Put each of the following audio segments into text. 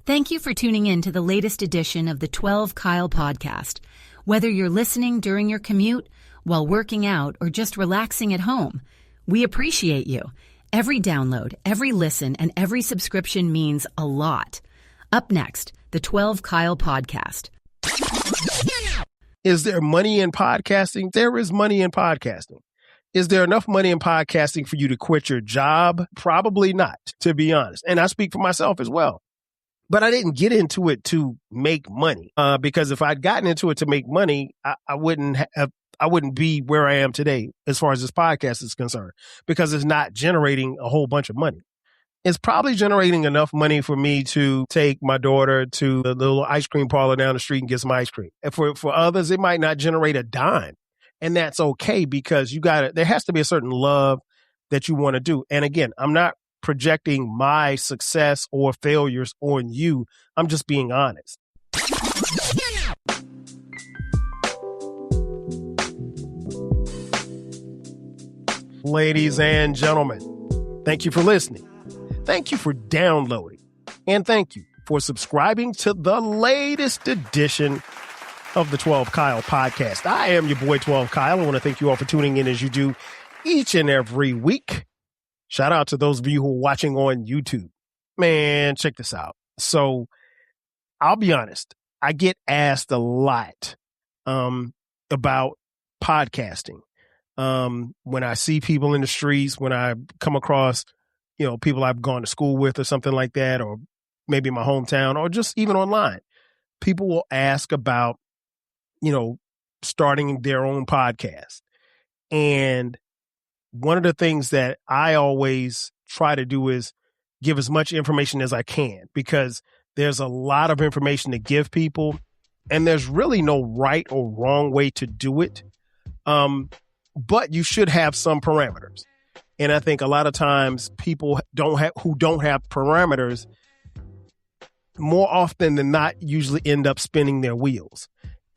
Thank you for tuning in to the latest edition of the 12 Kyle podcast. Whether you're listening during your commute, while working out, or just relaxing at home, we appreciate you. Every download, every listen, and every subscription means a lot. Up next, the 12 Kyle podcast. Is there money in podcasting? There is money in podcasting. Is there enough money in podcasting for you to quit your job? Probably not, to be honest. And I speak for myself as well. But I didn't get into it to make money because if I'd gotten into it to make money, I wouldn't be where I am today as far as this podcast is concerned, because it's not generating a whole bunch of money. It's probably generating enough money for me to take my daughter to the little ice cream parlor down the street and get some ice cream. And for others, it might not generate a dime. And that's okay, because there has to be a certain love that you want to do. And again, I'm not projecting my success or failures on you. I'm just being honest. Ladies and gentlemen, thank you for listening. Thank you for downloading. And thank you for subscribing to the latest edition of the 12 Kyle podcast. I am your boy 12 Kyle. I want to thank you all for tuning in as you do each and every week. Shout out to those of you who are watching on YouTube. Man, check this out. So I'll be honest. I get asked a lot about podcasting. When I see people in the streets, when I come across, people I've gone to school with or something like that, or maybe my hometown, or just even online, people will ask about, starting their own podcast. And one of the things that I always try to do is give as much information as I can, because there's a lot of information to give people, and there's really no right or wrong way to do it. But you should have some parameters. And I think a lot of times people who don't have parameters, more often than not, usually end up spinning their wheels.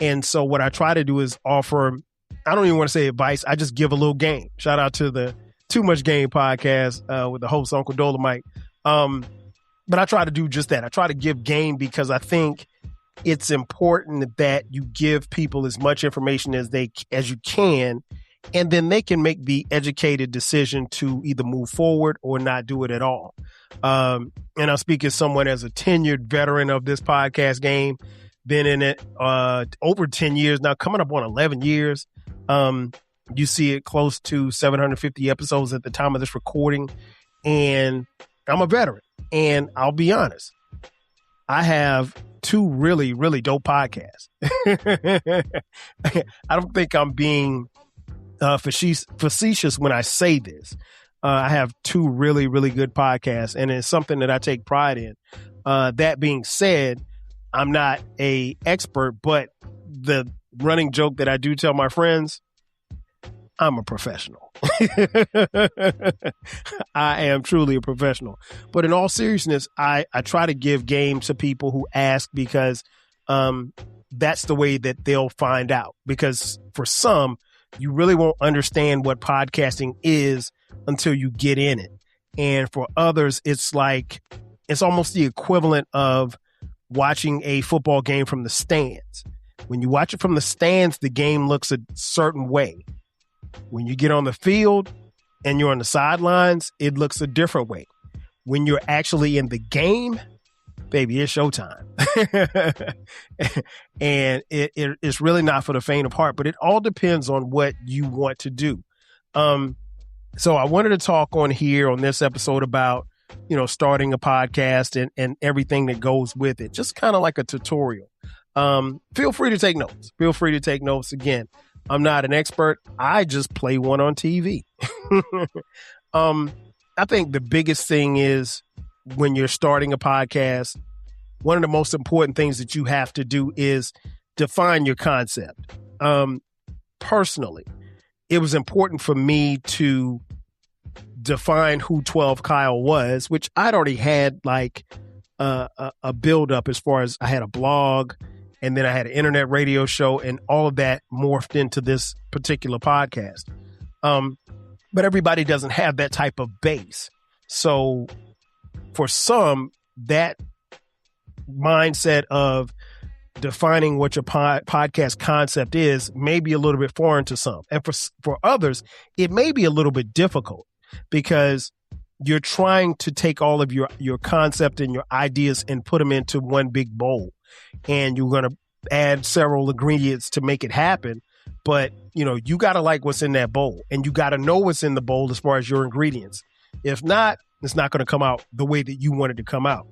And so what I try to do is offer, I don't even want to say advice, I just give a little game. Shout out to the Too Much Game podcast with the host, Uncle Dolomite. But I try to do just that. I try to give game because I think it's important that you give people as much information as you can, and then they can make the educated decision to either move forward or not do it at all. And I'll speak as someone as a tenured veteran of this podcast game, been in it over 10 years now, coming up on 11 years. You see it close to 750 episodes at the time of this recording. And I'm a veteran. And I'll be honest, I have two really, really dope podcasts. I don't think I'm being facetious when I say this. I have two really, really good podcasts, and it's something that I take pride in. That being said, I'm not an expert, but the running joke that I do tell my friends, I'm a professional. I am truly a professional. But in all seriousness, I try to give game to people who ask, because that's the way that they'll find out. Because for some, you really won't understand what podcasting is until you get in it. And for others, it's almost the equivalent of watching a football game from the stands. When you watch it from the stands, the game looks a certain way. When you get on the field and you're on the sidelines, it looks a different way. When you're actually in the game, baby, it's showtime. And it's really not for the faint of heart, but it all depends on what you want to do. So I wanted to talk on here on this episode about, starting a podcast and everything that goes with it, just kind of like a tutorial. Feel free to take notes. Again, I'm not an expert. I just play one on TV. I think the biggest thing is, when you're starting a podcast, one of the most important things that you have to do is define your concept. Personally, it was important for me to define who 12 Kyle was, which I'd already had a build up, as far as I had a blog, and then I had an internet radio show, and all of that morphed into this particular podcast. But everybody doesn't have that type of base. So for some, that mindset of defining what your podcast concept is may be a little bit foreign to some. And for others, it may be a little bit difficult because you're trying to take all of your concept and your ideas and put them into one big bowl. And you're going to add several ingredients to make it happen. But, you got to like what's in that bowl, and you got to know what's in the bowl as far as your ingredients. If not, it's not going to come out the way that you want it to come out.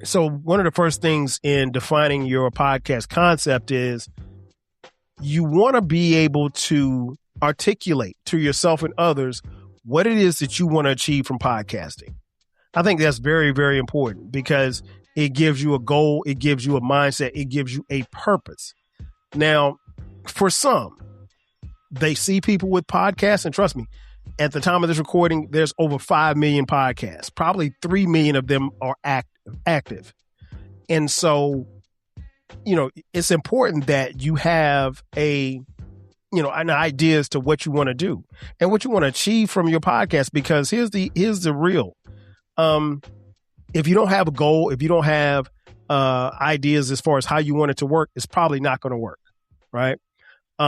So one of the first things in defining your podcast concept is you want to be able to articulate to yourself and others what it is that you want to achieve from podcasting. I think that's very, very important because it gives you a goal. It gives you a mindset. It gives you a purpose. Now, for some, they see people with podcasts, and trust me, at the time of this recording, there's over 5 million podcasts. Probably 3 million of them are active. And so, it's important that you have an idea as to what you want to do and what you want to achieve from your podcast, because here's the real. If you don't have a goal, if you don't have ideas as far as how you want it to work, it's probably not going to work, right?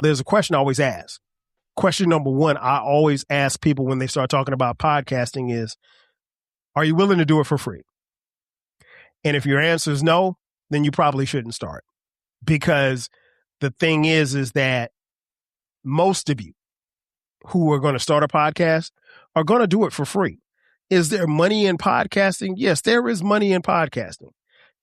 There's a question I always ask. Question number one, I always ask people when they start talking about podcasting is, are you willing to do it for free? And if your answer is no, then you probably shouldn't start. Because the thing is that most of you who are going to start a podcast are going to do it for free. Is there money in podcasting? Yes, there is money in podcasting.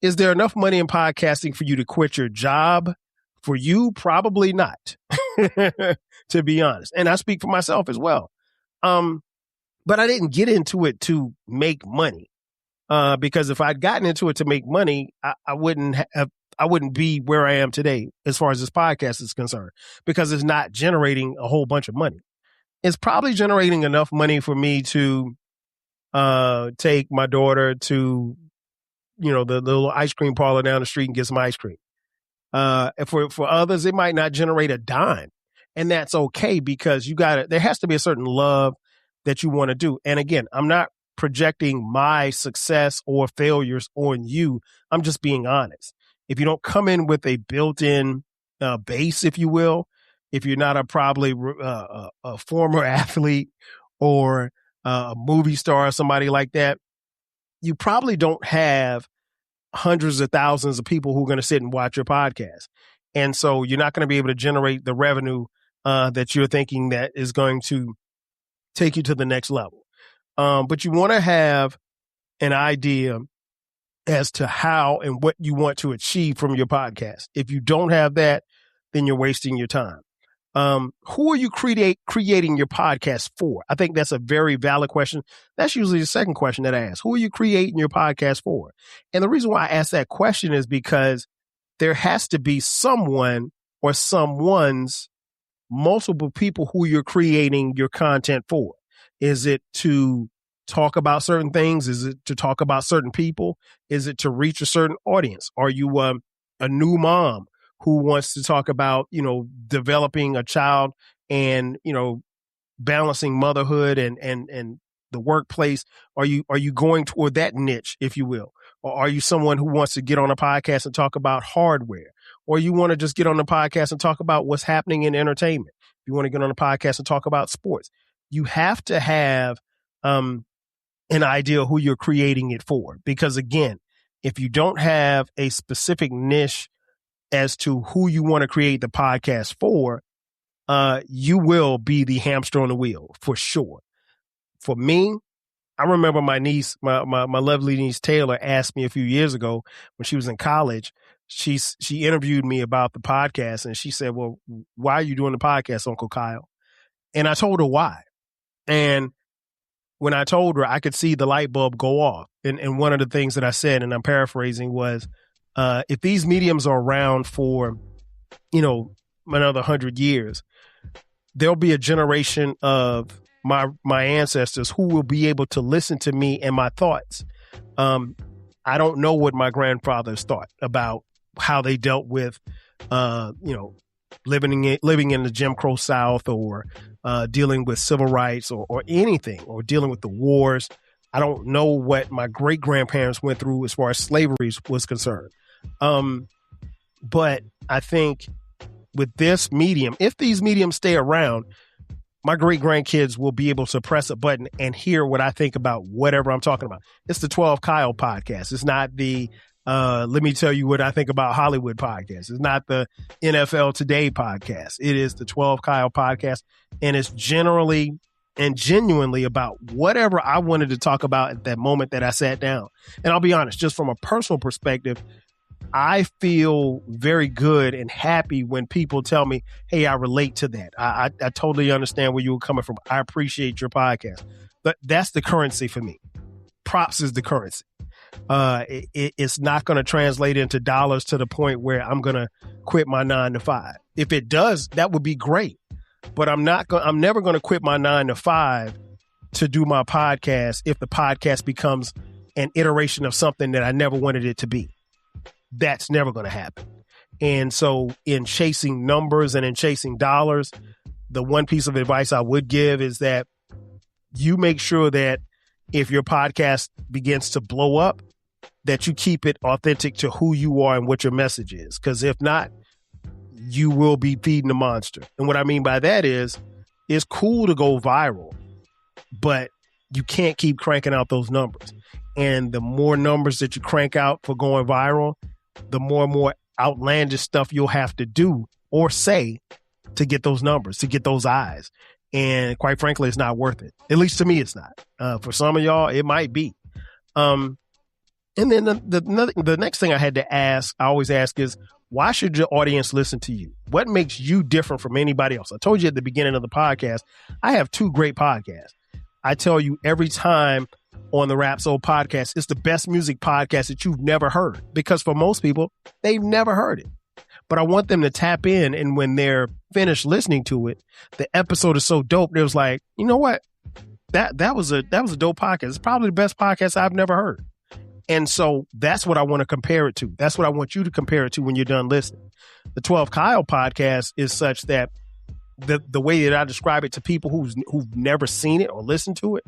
Is there enough money in podcasting for you to quit your job? For you, probably not, to be honest. And I speak for myself as well. But I didn't get into it to make money, because if I'd gotten into it to make money, I wouldn't be where I am today as far as this podcast is concerned, because it's not generating a whole bunch of money. It's probably generating enough money for me to take my daughter to, the little ice cream parlor down the street and get some ice cream. For others, it might not generate a dime, and that's okay, because there has to be a certain love that you want to do. And again, I'm not projecting my success or failures on you. I'm just being honest. If you don't come in with a built-in base, if you will, if you're not probably a former athlete or a movie star or somebody like that, you probably don't have hundreds of thousands of people who are going to sit and watch your podcast. And so you're not going to be able to generate the revenue that you're thinking that is going to take you to the next level. But you want to have an idea as to how and what you want to achieve from your podcast. If you don't have that, then you're wasting your time. Who are you creating your podcast for? I think that's a very valid question. That's usually the second question that I ask. Who are you creating your podcast for? And the reason why I ask that question is because there has to be someone or someone's multiple people who you're creating your content for. Is it to talk about certain things? Is it to talk about certain people? Is it to reach a certain audience? Are you a new mom who wants to talk about, developing a child and, balancing motherhood and the workplace? Are you going toward that niche, if you will? Or are you someone who wants to get on a podcast and talk about hardware? Or you want to just get on the podcast and talk about what's happening in entertainment? You want to get on a podcast and talk about sports? You have to have an idea who you're creating it for. Because again, if you don't have a specific niche as to who you want to create the podcast for, you will be the hamster on the wheel for sure. For me, I remember my niece, my lovely niece Taylor, asked me a few years ago when she was in college. She interviewed me about the podcast, and she said, "Well, why are you doing the podcast, Uncle Kyle?" And I told her why. And when I told her, I could see the light bulb go off. And one of the things that I said, and I'm paraphrasing, was, if these mediums are around for, another 100 years, there'll be a generation of my ancestors who will be able to listen to me and my thoughts. I don't know what my grandfathers thought about how they dealt with, living in the Jim Crow South, or dealing with civil rights or anything, or dealing with the wars. I don't know what my great grandparents went through as far as slavery was concerned. But I think with this medium, if these mediums stay around, my great grandkids will be able to press a button and hear what I think about whatever I'm talking about. It's the 12 Kyle podcast. It's not the let me tell you what I think about Hollywood podcast. It's not the NFL Today podcast. It is the 12 Kyle podcast. And it's generally and genuinely about whatever I wanted to talk about at that moment that I sat down. And I'll be honest, just from a personal perspective, I feel very good and happy when people tell me, hey, I relate to that. I totally understand where you were coming from. I appreciate your podcast. But that's the currency for me. Props is the currency. It's not going to translate into dollars to the point where I'm going to quit my 9 to 5. If it does, that would be great. But I'm never going to quit my 9 to 5 to do my podcast if the podcast becomes an iteration of something that I never wanted it to be. That's never going to happen. And so in chasing numbers and in chasing dollars, the one piece of advice I would give is that you make sure that if your podcast begins to blow up, that you keep it authentic to who you are and what your message is. Because if not, you will be feeding the monster. And what I mean by that is, it's cool to go viral, but you can't keep cranking out those numbers. And the more numbers that you crank out for going viral, the more and more outlandish stuff you'll have to do or say to get those numbers, to get those eyes. And quite frankly, it's not worth it. At least to me, it's not. For some of y'all, it might be. And then the next thing I always ask is, why should your audience listen to you? What makes you different from anybody else? I told you at the beginning of the podcast, I have 2 great podcasts. I tell you every time on the Rap Soul podcast, it's the best music podcast that you've never heard, because for most people, they've never heard it. But I want them to tap in, and when they're finished listening to it, the episode is so dope. It was like, you know what? That was a dope podcast. It's probably the best podcast I've never heard. And so that's what I want to compare it to. That's what I want you to compare it to when you're done listening. The 12 Kyle podcast is such that the way that I describe it to people who've never seen it or listened to it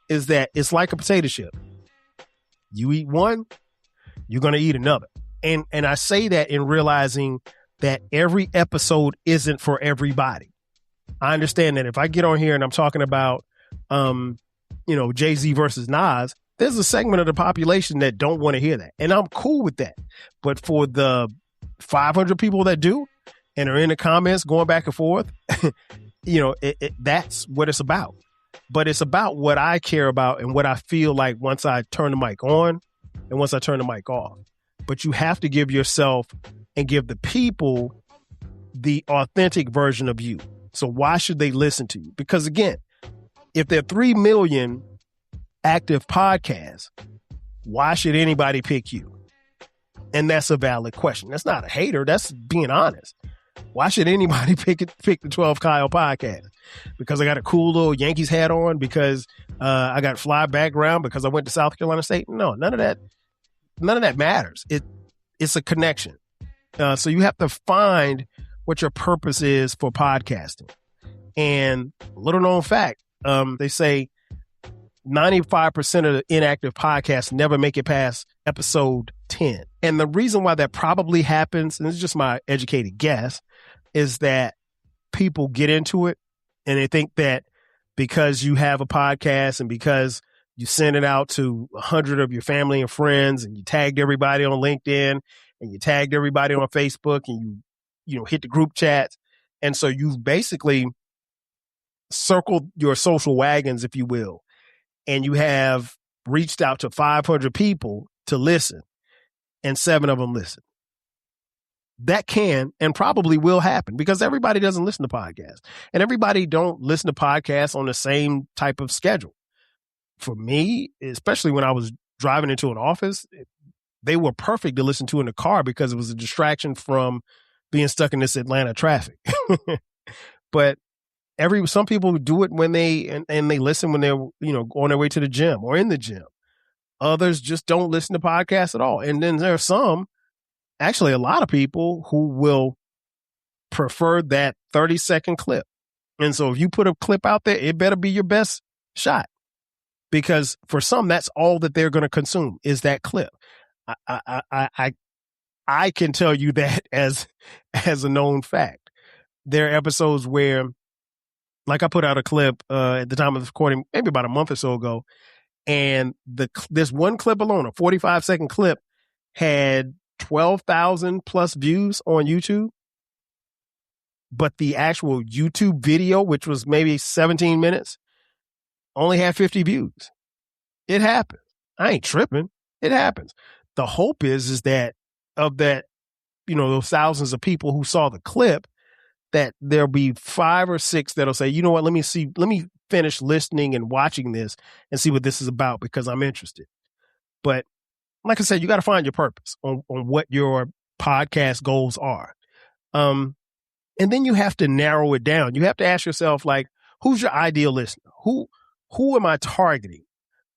is that it's like a potato chip. You eat one, you're going to eat another. And I say that in realizing that every episode isn't for everybody. I understand that if I get on here and I'm talking about, Jay-Z versus Nas, there's a segment of the population that don't want to hear that. And I'm cool with that. But for the 500 people that do and are in the comments going back and forth, that's what it's about. But it's about what I care about and what I feel like once I turn the mic on and once I turn the mic off. But you have to give yourself and give the people the authentic version of you. So why should they listen to you? Because again, if there are 3 million active podcasts, why should anybody pick you? And that's a valid question. That's not a hater. That's being honest. Why should anybody pick the 12 Kyle podcast? Because I got a cool little Yankees hat on? Because I got fly background? Because I went to South Carolina State? No, none of that matters. It's a connection. So you have to find what your purpose is for podcasting. And little known fact, they say 95% of the inactive podcasts never make it past episode 10. And the reason why that probably happens, and this is just my educated guess, is that people get into it and they think that because you have a podcast and because you send it out to 100 of your family and friends and you tagged everybody on LinkedIn and you tagged everybody on Facebook and you hit the group chats. And so you've basically circled your social wagons, if you will, and you have reached out to 500 people to listen and 7 of them listen. That can and probably will happen because everybody doesn't listen to podcasts and everybody don't listen to podcasts on the same type of schedule. For me, especially when I was driving into an office, they were perfect to listen to in the car because it was a distraction from being stuck in this Atlanta traffic. But some people do it when they listen when they're, on their way to the gym or in the gym. Others just don't listen to podcasts at all. And then there are actually a lot of people who will prefer that 30-second clip. And so if you put a clip out there, it better be your best shot. because for some, that's all that they're going to consume is that clip. I can tell you that as a known fact. There are episodes where, like, I put out a clip at the time of recording, maybe about a month or so ago, and this one clip alone, a 45-second clip, had 12,000 plus views on YouTube. But the actual YouTube video, which was maybe 17 minutes, only had 50 views. It happens. I ain't tripping. It happens. The hope is that of that, those thousands of people who saw the clip, that there'll be 5 or 6 that'll say, you know what, let me finish listening and watching this and see what this is about because I'm interested. But like I said, you got to find your purpose on what your podcast goals are. And then you have to narrow it down. You have to ask yourself, like, who's your ideal listener? Who am I targeting?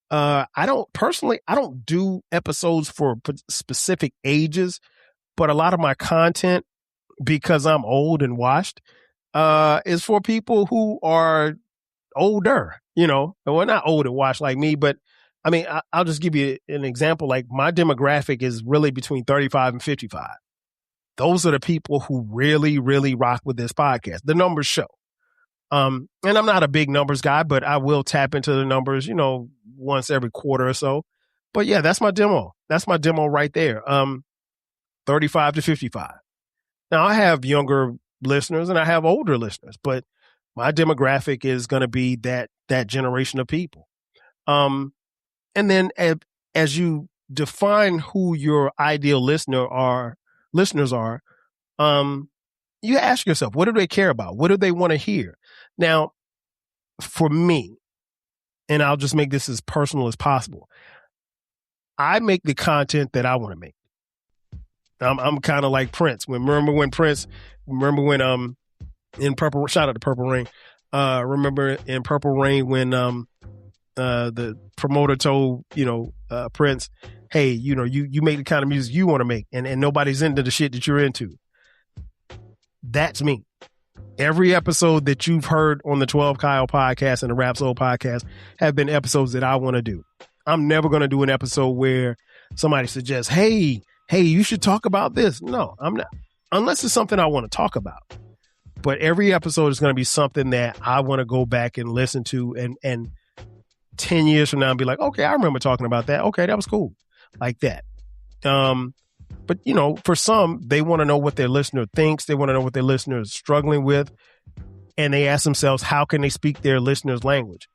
I don't do episodes for specific ages, but a lot of my content, because I'm old and washed, is for people who are older, well, not old and washed like me, but I mean, I'll just give you an example. Like, my demographic is really between 35 and 55. Those are the people who really, really rock with this podcast. The numbers show. And I'm not a big numbers guy, but I will tap into the numbers, once every quarter or so. But yeah, that's my demo. That's my demo right there. 35 to 55. Now, I have younger listeners and I have older listeners, but my demographic is going to be that generation of people. And then as you define who your ideal listeners are, you ask yourself, what do they care about? What do they want to hear? Now, for me, and I'll just make this as personal as possible, I make the content that I want to make. I'm kind of like Prince. Remember when in Purple, shout out to Purple Rain. Remember in Purple Rain when the promoter told Prince, hey, you make the kind of music you want to make, and nobody's into the shit that you're into. That's me. Every episode that you've heard on the 12 Kyle podcast and the Rap Soul podcast have been episodes that I want to do. I'm never going to do an episode where somebody suggests, hey, you should talk about this. No, I'm not. Unless it's something I want to talk about. But every episode is going to be something that I want to go back and listen to and 10 years from now and be like, okay, I remember talking about that. Okay, that was cool. Like that. But, for some, they want to know what their listener thinks. They want to know what their listener is struggling with. And they ask themselves, how can they speak their listener's language?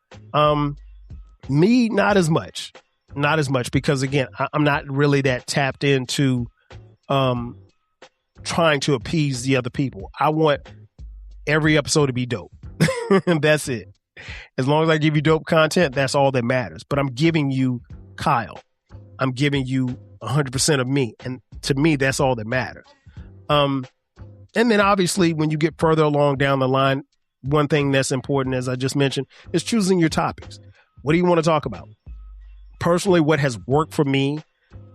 Me, not as much. Not as much because, again, I'm not really that tapped into trying to appease the other people. I want every episode to be dope. And that's it. As long as I give you dope content, that's all that matters. But I'm giving you Kyle. I'm giving you 100% of me. And to me, that's all that matters. And then obviously, when you get further along down the line, one thing that's important, as I just mentioned, is choosing your topics. What do you want to talk about? Personally, what has worked for me,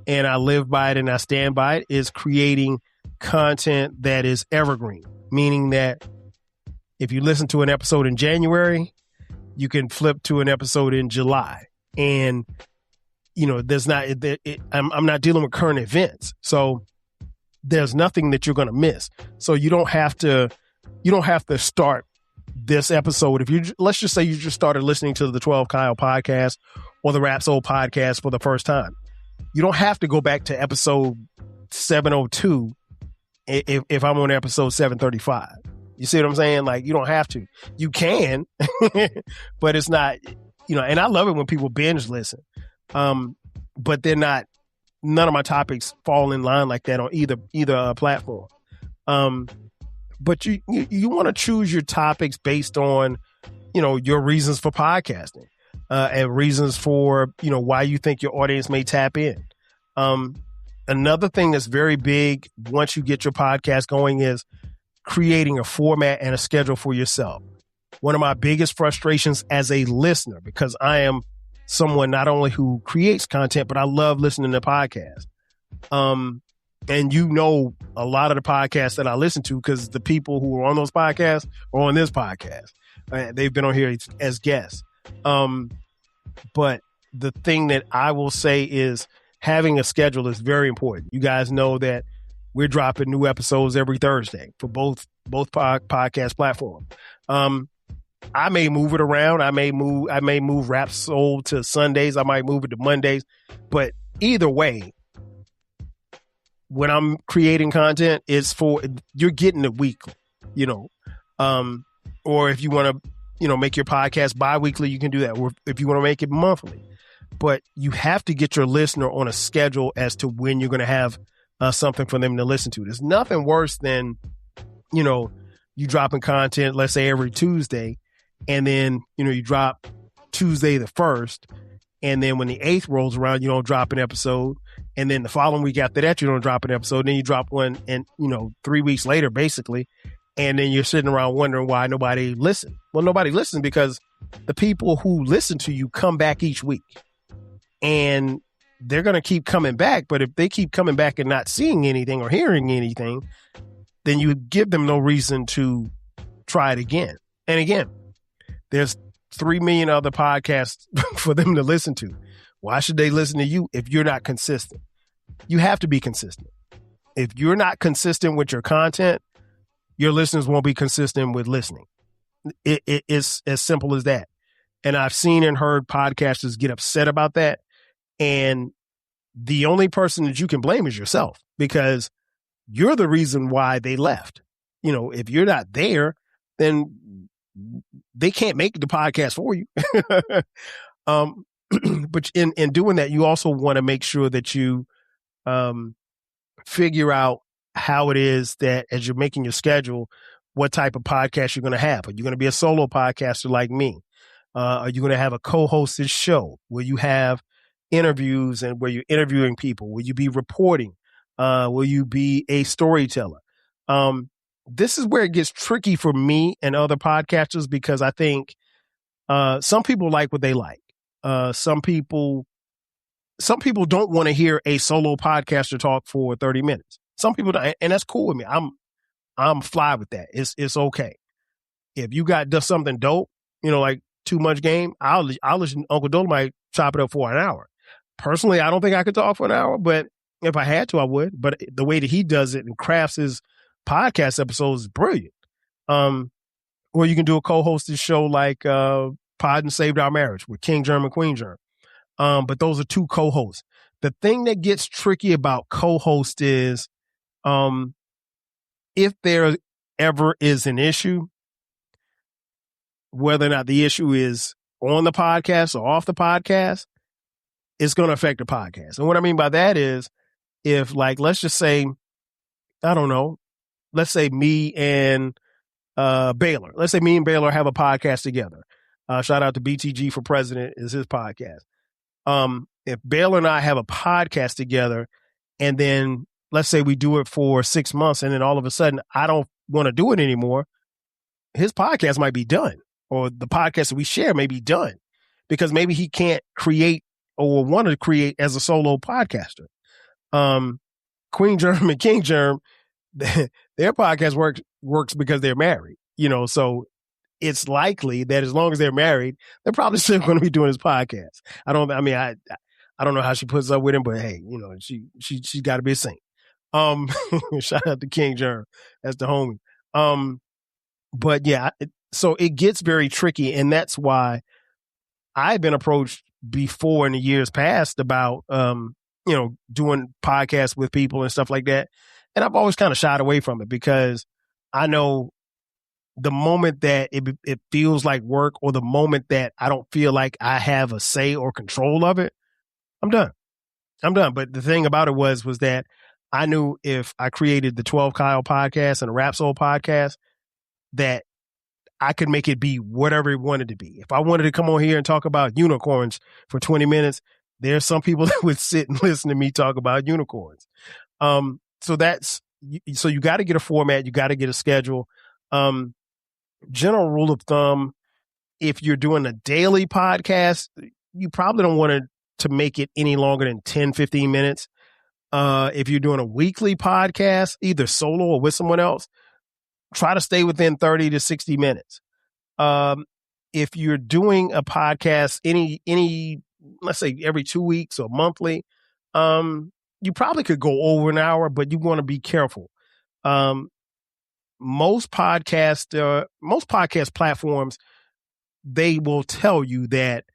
and I live by it and I stand by it, is creating content that is evergreen, meaning that if you listen to an episode in January, you can flip to an episode in July. And, I'm not dealing with current events. So there's nothing that you're going to miss. So you don't have to start this episode. Let's just say you just started listening to the 12 Kyle podcast or the Rap Soul podcast for the first time. You don't have to go back to episode 702 if I'm on episode 735. You see what I'm saying? Like, you don't have to. You can, but it's not, and I love it when people binge listen. But none of my topics fall in line like that on either platform. But you want to choose your topics based on, your reasons for podcasting, and reasons for, why you think your audience may tap in. Another thing that's very big once you get your podcast going is creating a format and a schedule for yourself. One of my biggest frustrations as a listener, because I am someone not only who creates content, but I love listening to podcasts. And a lot of the podcasts that I listen to, because the people who are on those podcasts are on this podcast. They've been on here as guests. But the thing that I will say is having a schedule is very important. You guys know that we're dropping new episodes every Thursday for both podcast platforms. I may move it around. I may move Rap Soul to Sundays. I might move it to Mondays. But either way, when I'm creating content, you're getting it weekly, or if you want to, make your podcast bi-weekly, you can do that. Or if you want to make it monthly, but you have to get your listener on a schedule as to when you're going to have something for them to listen to. There's nothing worse than, you dropping content, let's say every Tuesday, and then, you drop Tuesday the 1st, and then when the 8th rolls around, you don't drop an episode. And then the following week after that, you don't drop an episode. Then you drop one, and 3 weeks later, basically, and then you're sitting around wondering why nobody listened. Well, nobody listened because the people who listen to you come back each week, and they're going to keep coming back. But if they keep coming back and not seeing anything or hearing anything, then you give them no reason to try it again. And again, there's 3 million other podcasts for them to listen to. Why should they listen to you if you're not consistent? You have to be consistent. If you're not consistent with your content, your listeners won't be consistent with listening. It's as simple as that. And I've seen and heard podcasters get upset about that. And the only person that you can blame is yourself, because you're the reason why they left. If you're not there, then they can't make the podcast for you. But in doing that, you also want to make sure that you figure out how it is that as you're making your schedule, what type of podcast you're going to have. Are you going to be a solo podcaster like me? Are you going to have a co-hosted show where you have interviews and where you're interviewing people? Will you be reporting? Will you be a storyteller? This is where it gets tricky for me and other podcasters, because I think some people like what they like. Some people don't want to hear a solo podcaster talk for 30 minutes. Some people don't, and that's cool with me. I'm fly with that. It's okay. If you got just something dope, like Too Much Game, I'll listen. Uncle Dolomite chop it up for an hour. Personally, I don't think I could talk for an hour, but if I had to, I would. But the way that he does it and crafts his podcast episodes is brilliant. Or you can do a co-hosted show like Pod and Saved Our Marriage with King Germ and Queen Germ. But those are two co-hosts. The thing that gets tricky about co-host is if there ever is an issue, whether or not the issue is on the podcast or off the podcast, it's going to affect the podcast. And what I mean by that is, if, like, let's just say, I don't know, let's say me and Baylor. Let's say me and Baylor have a podcast together. Shout out to BTG for President is his podcast. If Baylor and I have a podcast together, and then let's say we do it for 6 months, and then all of a sudden I don't want to do it anymore, his podcast might be done, or the podcast that we share may be done, because maybe he can't create or want to create as a solo podcaster. Queen Germ and King Germ, their podcast works because they're married, so it's likely that as long as they're married, they're probably still going to be doing his podcast. I don't know how she puts up with him, but hey, she's got to be a saint. Shout out to King Germ. That's the homie. But yeah, so it gets very tricky, and that's why I've been approached before in the years past about, doing podcasts with people and stuff like that. And I've always kind of shied away from it, because I know the moment that it feels like work, or the moment that I don't feel like I have a say or control of it, I'm done. But the thing about it was that I knew if I created the 12 Kyle podcast and the Rap Soul podcast, that I could make it be whatever it wanted to be. If I wanted to come on here and talk about unicorns for 20 minutes, there's some people that would sit and listen to me talk about unicorns. So you got to get a format. You got to get a schedule. General rule of thumb, if you're doing a daily podcast, you probably don't want to make it any longer than 10, 15 minutes. If you're doing a weekly podcast, either solo or with someone else, try to stay within 30 to 60 minutes. if you're doing a podcast, any, let's say every 2 weeks or monthly, you probably could go over an hour, but you want to be careful. Most podcast platforms, they will tell you that,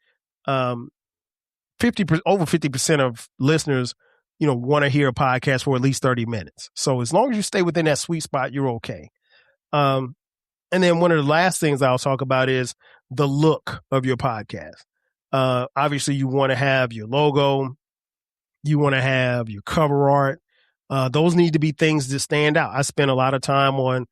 50% of listeners, want to hear a podcast for at least 30 minutes. So as long as you stay within that sweet spot, you're okay. And then one of the last things I'll talk about is the look of your podcast. Obviously you want to have your logo, you want to have your cover art. Those need to be things that stand out. I spend a lot of time on,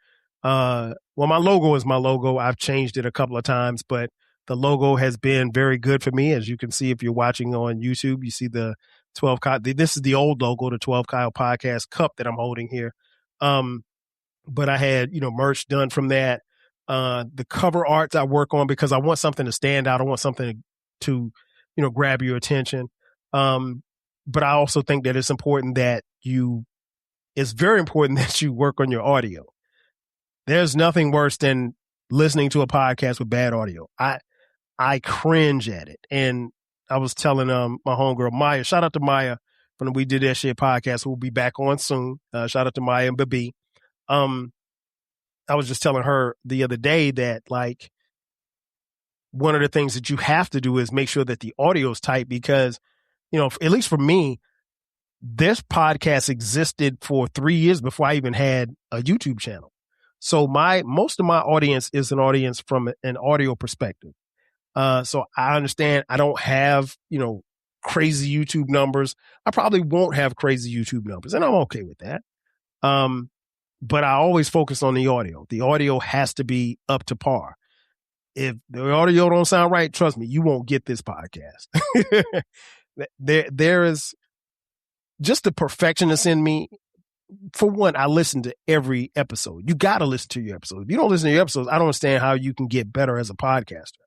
my logo is my logo. I've changed it a couple of times, but the logo has been very good for me. As you can see, if you're watching on YouTube, you see the 12 Kyle. This is the old logo, the 12 Kyle podcast cup that I'm holding here. But I had, merch done from that. The cover arts I work on because I want something to stand out. I want something to, grab your attention. But I also think that it's very important that you work on your audio. There's nothing worse than listening to a podcast with bad audio. I cringe at it. And I was telling my homegirl Maya, shout out to Maya from the We Did That Shit podcast, who will be back on soon. Shout out to Maya and Babi. I was just telling her the other day that, like, one of the things that you have to do is make sure that the audio is tight because, at least for me, this podcast existed for 3 years before I even had a YouTube channel. So most of my audience is an audience from an audio perspective. So I understand I don't have, crazy YouTube numbers. I probably won't have crazy YouTube numbers, and I'm okay with that. But I always focus on the audio. The audio has to be up to par. If the audio don't sound right, trust me, you won't get this podcast. There is just the perfectionist in me. For one, I listen to every episode. You got to listen to your episodes. If you don't listen to your episodes, I don't understand how you can get better as a podcaster.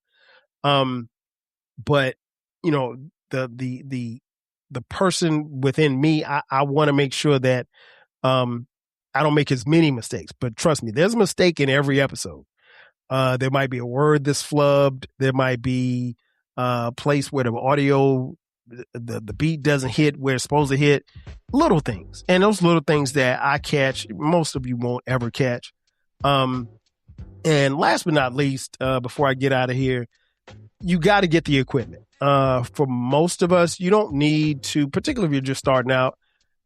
But the person within me, I want to make sure that, I don't make as many mistakes, but trust me, there's a mistake in every episode. There might be a word that's flubbed. There might be a place where the audio, the beat doesn't hit where it's supposed to hit. Little things. And those little things that I catch, most of you won't ever catch. And last but not least, before I get out of here, you got to get the equipment. For most of us, you don't need to, particularly if you're just starting out,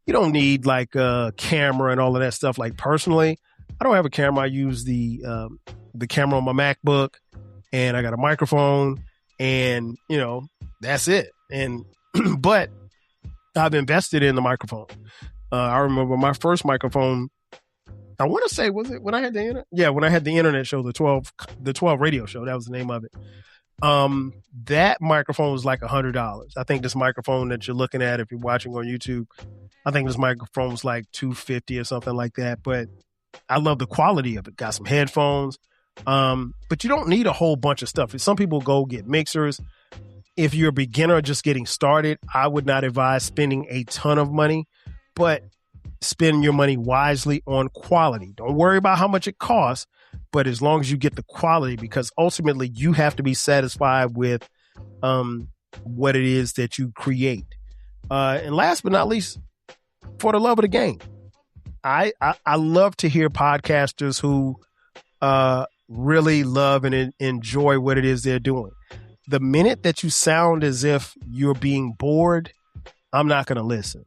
you don't need like a camera and all of that stuff. Like personally, I don't have a camera. I use the camera on my MacBook, and I got a microphone, and that's it. And but I've invested in the microphone. I remember my first microphone. I want to say, was it when I had the internet? Yeah, when I had the internet show, the 12 radio show. That was the name of it. That microphone was like $100. I think this microphone that you're looking at, if you're watching on YouTube, I think this microphone was like $250 or something like that. But I love the quality of it. Got some headphones. But you don't need a whole bunch of stuff. Some people go get mixers. If you're a beginner just getting started, I would not advise spending a ton of money, but spend your money wisely on quality. Don't worry about how much it costs, but as long as you get the quality, because ultimately you have to be satisfied with what it is that you create. And last but not least, for the love of the game, I love to hear podcasters who really love and enjoy what it is they're doing. The minute that you sound as if you're being bored, I'm not going to listen.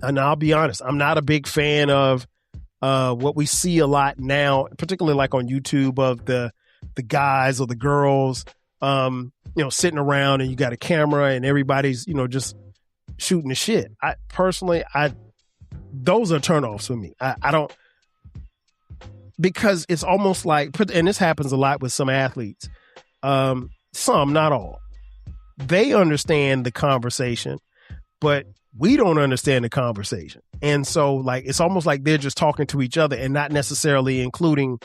And I'll be honest, I'm not a big fan of what we see a lot now, particularly like on YouTube, of the guys or the girls, sitting around and you got a camera and everybody's, just shooting the shit. Those are turnoffs for me. I don't, because it's almost like, and this happens a lot with some athletes, some, not all. They understand the conversation, but we don't understand the conversation. And so like, it's almost like they're just talking to each other and not necessarily including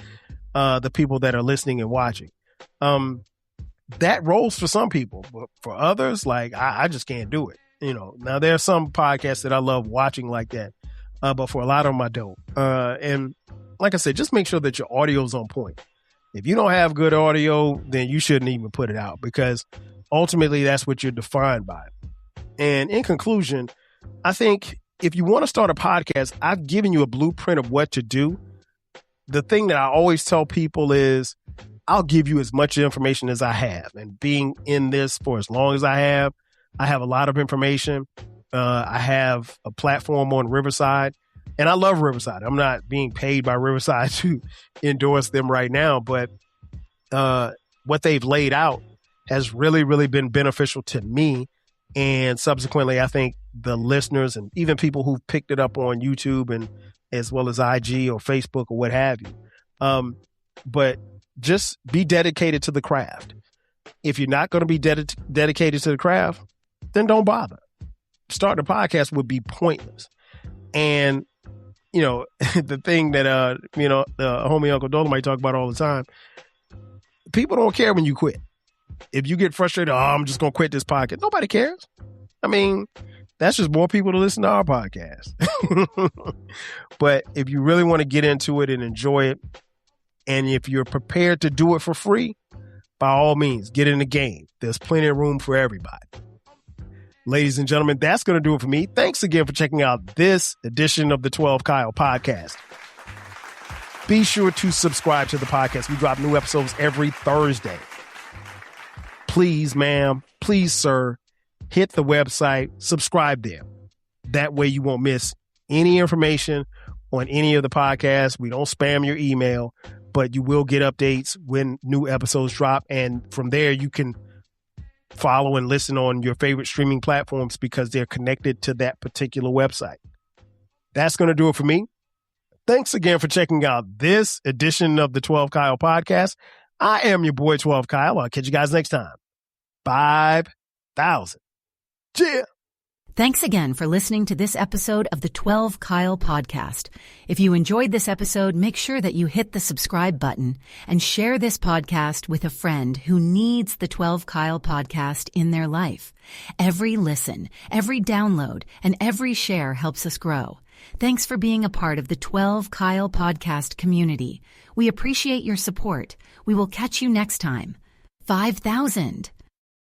the people that are listening and watching. That rolls for some people, but for others, like I just can't do it. Now there are some podcasts that I love watching like that. But for a lot of them, I don't. And like I said, just make sure that your audio is on point. If you don't have good audio, then you shouldn't even put it out, because ultimately that's what you're defined by. And in conclusion, I think if you want to start a podcast, I've given you a blueprint of what to do. The thing that I always tell people is I'll give you as much information as I have. And being in this for as long as I have a lot of information. I have a platform on Riverside, and I love Riverside. I'm not being paid by Riverside to endorse them right now, but what they've laid out has really, really been beneficial to me. And subsequently, I think the listeners and even people who've picked it up on YouTube and as well as IG or Facebook or what have you. But just be dedicated to the craft. If you're not going to be dedicated to the craft, then don't bother. Starting a podcast would be pointless. And, the thing that, the homie Uncle Dolomite talk about all the time, people don't care when you quit. If you get frustrated, I'm just going to quit this podcast. Nobody cares. I mean, that's just more people to listen to our podcast. But if you really want to get into it and enjoy it, and if you're prepared to do it for free, by all means, get in the game. There's plenty of room for everybody. Ladies and gentlemen, that's going to do it for me. Thanks again for checking out this edition of the 12 Kyle podcast. Be sure to subscribe to the podcast. We drop new episodes every Thursday. Please, ma'am, please, sir, hit the website, subscribe there. That way you won't miss any information on any of the podcasts. We don't spam your email, but you will get updates when new episodes drop. And from there, you can follow and listen on your favorite streaming platforms because they're connected to that particular website. That's going to do it for me. Thanks again for checking out this edition of the 12 Kyle podcast. I am your boy, 12 Kyle. I'll catch you guys next time. 5,000. Cheers. Thanks again for listening to this episode of the 12 Kyle podcast. If you enjoyed this episode, make sure that you hit the subscribe button and share this podcast with a friend who needs the 12 Kyle podcast in their life. Every listen, every download, and every share helps us grow. Thanks for being a part of the 12 Kyle podcast community. We appreciate your support. We will catch you next time. 5,000.